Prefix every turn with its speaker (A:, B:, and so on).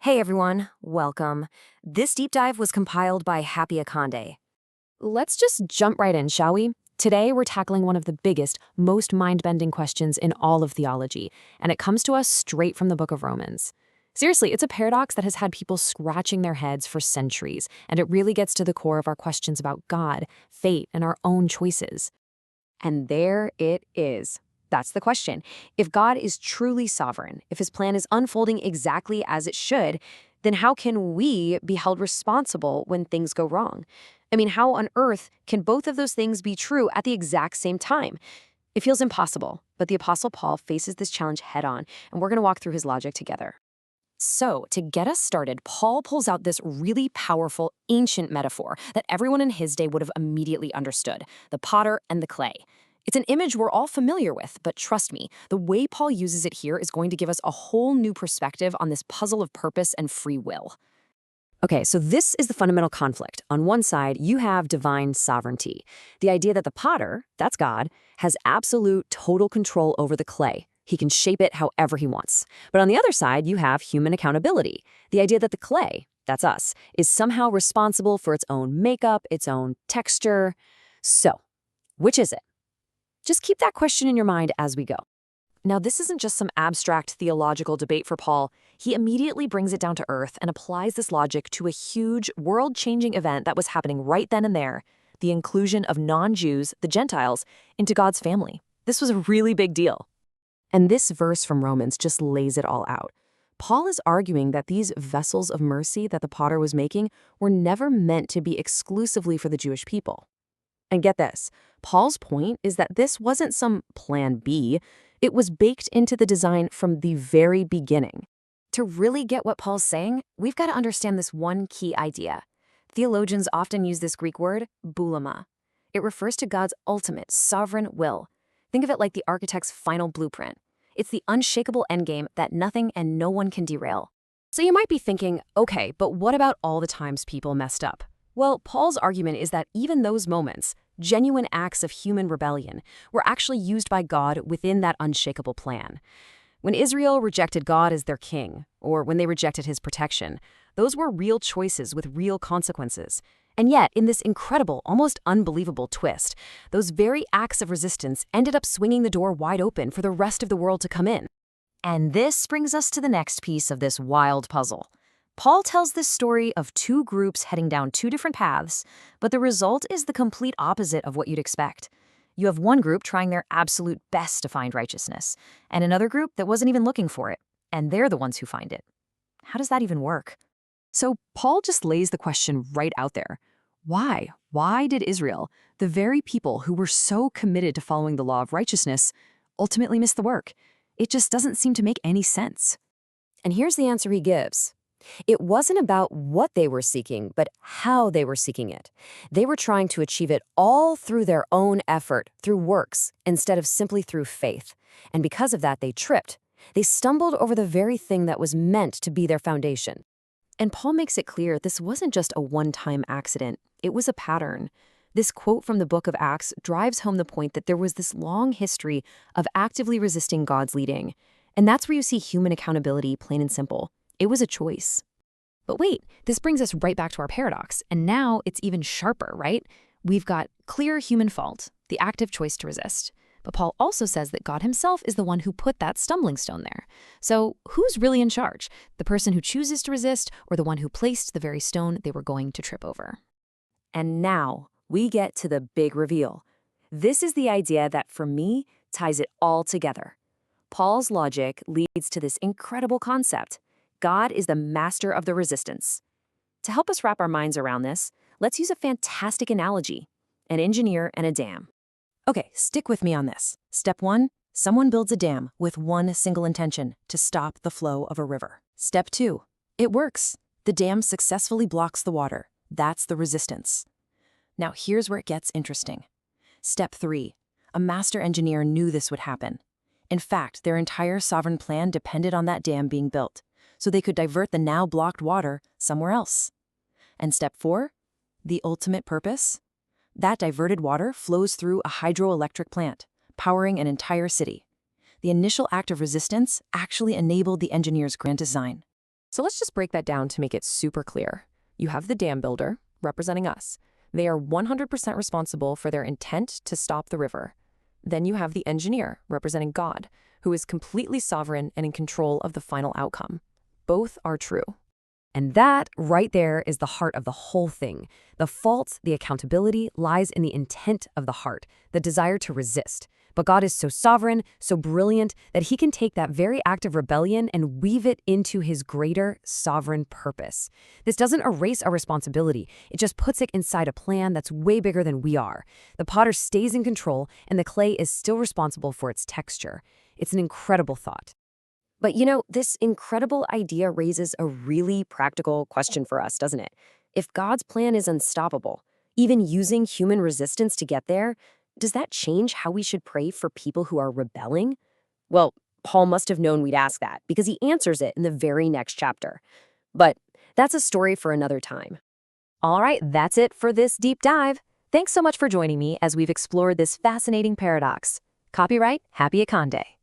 A: Hey everyone, welcome. This deep dive was compiled by Happy Akande. Let's just jump right in, shall we? Today we're tackling one of the biggest, most mind-bending questions in all of theology, and it comes to us straight from the book of Romans. Seriously, it's a paradox that has had people scratching their heads for centuries, and it really gets to the core of our questions about God, fate, and our own choices. And there it is. That's the question. If God is truly sovereign, if his plan is unfolding exactly as it should, then how can we be held responsible when things go wrong? I mean, how on earth can both of those things be true at the exact same time? It feels impossible, but the Apostle Paul faces this challenge head on, and we're going to walk through his logic together. So, to get us started, Paul pulls out this really powerful, ancient metaphor that everyone in his day would have immediately understood: the potter and the clay. It's an image we're all familiar with, but trust me, the way Paul uses it here is going to give us a whole new perspective on this puzzle of purpose and free will. Okay, so this is the fundamental conflict. On one side, you have divine sovereignty, the idea that the potter, that's God, has absolute, total control over the clay. He can shape it however he wants. But on the other side, you have human accountability, the idea that the clay, that's us, is somehow responsible for its own makeup, its own texture. So, which is it? Just keep that question in your mind as we go. Now, this isn't just some abstract theological debate for Paul. He immediately brings it down to earth and applies this logic to a huge, world-changing event that was happening right then and there: the inclusion of non-Jews, the Gentiles, into God's family. This was a really big deal. And this verse from Romans just lays it all out. Paul is arguing that these vessels of mercy that the potter was making were never meant to be exclusively for the Jewish people. And get this, Paul's point is that this wasn't some plan B. It was baked into the design from the very beginning. To really get what Paul's saying, we've got to understand this one key idea. Theologians often use this Greek word, bouloma. It refers to God's ultimate, sovereign will. Think of it like the architect's final blueprint. It's the unshakable endgame that nothing and no one can derail. So you might be thinking, okay, but what about all the times people messed up? Well, Paul's argument is that even those moments, genuine acts of human rebellion, were actually used by God within that unshakable plan. When Israel rejected God as their king, or when they rejected his protection, those were real choices with real consequences. And yet, in this incredible, almost unbelievable twist, those very acts of resistance ended up swinging the door wide open for the rest of the world to come in. And this brings us to the next piece of this wild puzzle. Paul tells this story of two groups heading down two different paths, but the result is the complete opposite of what you'd expect. You have one group trying their absolute best to find righteousness, and another group that wasn't even looking for it, and they're the ones who find it. How does that even work? So Paul just lays the question right out there. Why? Why did Israel, the very people who were so committed to following the law of righteousness, ultimately miss the work? It just doesn't seem to make any sense. And here's the answer he gives. It wasn't about what they were seeking, but how they were seeking it. They were trying to achieve it all through their own effort, through works, instead of simply through faith. And because of that, they tripped. They stumbled over the very thing that was meant to be their foundation. And Paul makes it clear this wasn't just a one-time accident. It was a pattern. This quote from the book of Acts drives home the point that there was this long history of actively resisting God's leading. And that's where you see human accountability, plain and simple. It was a choice. But wait, this brings us right back to our paradox, and now it's even sharper, right? We've got clear human fault, the active choice to resist. But Paul also says that God himself is the one who put that stumbling stone there. So who's really in charge? The person who chooses to resist, or the one who placed the very stone they were going to trip over? And now we get to the big reveal. This is the idea that, for me, ties it all together. Paul's logic leads to this incredible concept. God is the master of the resistance. To help us wrap our minds around this, let's use a fantastic analogy: an engineer and a dam. Okay, stick with me on this. Step 1, someone builds a dam with one single intention: to stop the flow of a river. Step 2, it works. The dam successfully blocks the water. That's the resistance. Now here's where it gets interesting. Step 3, a master engineer knew this would happen. In fact, their entire sovereign plan depended on that dam being built, so they could divert the now blocked water somewhere else. And step 4, the ultimate purpose? That diverted water flows through a hydroelectric plant, powering an entire city. The initial act of resistance actually enabled the engineer's grand design. So let's just break that down to make it super clear. You have the dam builder, representing us. They are 100% responsible for their intent to stop the river. Then you have the engineer, representing God, who is completely sovereign and in control of the final outcome. Both are true. And that, right there, is the heart of the whole thing. The fault, the accountability, lies in the intent of the heart, the desire to resist. But God is so sovereign, so brilliant, that he can take that very act of rebellion and weave it into his greater sovereign purpose. This doesn't erase our responsibility. It just puts it inside a plan that's way bigger than we are. The potter stays in control, and the clay is still responsible for its texture. It's an incredible thought. But this incredible idea raises a really practical question for us, doesn't it? If God's plan is unstoppable, even using human resistance to get there, does that change how we should pray for people who are rebelling? Well, Paul must have known we'd ask that because he answers it in the very next chapter. But that's a story for another time. All right, that's it for this deep dive. Thanks so much for joining me as we've explored this fascinating paradox. Copyright Happy Akande.